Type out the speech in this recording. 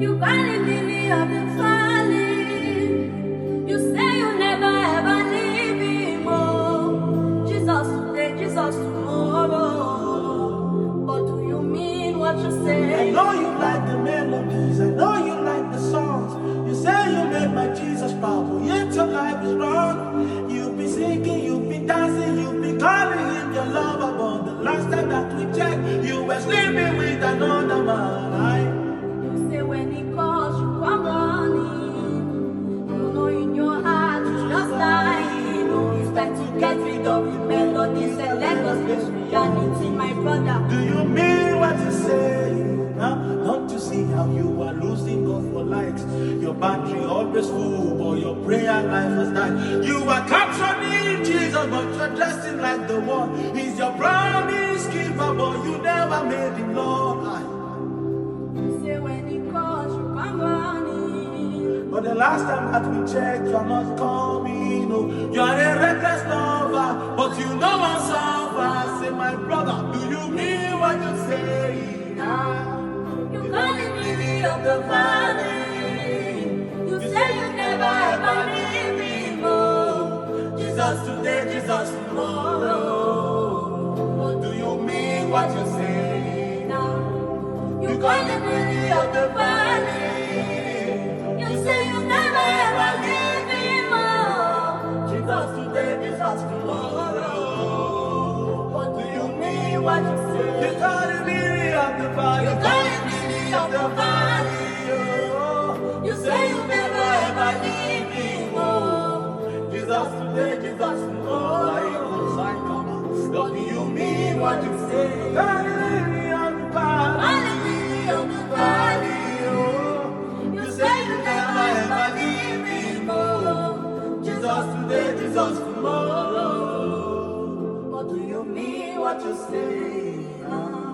You valley lily of the valley. You say you never ever leave him. Oh, Jesus today, Jesus tomorrow. But do you mean what you say? I know you like the melodies, I know you like the songs. You say you made my Jesus proud, but yet your life is wrong. You've been singing, you've been dancing, you've been calling him your lover, but the last time that we checked, you were sleeping with another man. You say when he calls, you come running. You know in your heart it's just dying. Oh, it's time to get rid of the melodies and let us face reality, my brother. Do you mean what you say? Huh? Don't you see how you are losing God for likes? Your battery always full, but your prayer life has died. You are capturing Jesus, but you're dressing like the one. He's your promise keeper, but you never made him Lord. You say when he calls, you come running. But the last time that we checked, you're not coming. Oh, you are a reckless lover, but you know I'm suffer. Say, my brother, do you mean what you say? You call the lily of the valley. You say you never ever leave him. Oh, Jesus today, Jesus tomorrow. What do you mean what you say? now you call the lily of the valley. You say you never ever leave him. Oh, Jesus today, Jesus tomorrow. what do you mean what you say? You call the lily of the valley. You call the lily of the valley. You say you never ever leave him. Oh, Jesus today, Jesus tomorrow. What do you mean what you say? Call the lily of the valley. call the lily of the valley. You say you never ever leave him. Oh, Jesus today, Jesus tomorrow. what do you mean what you say?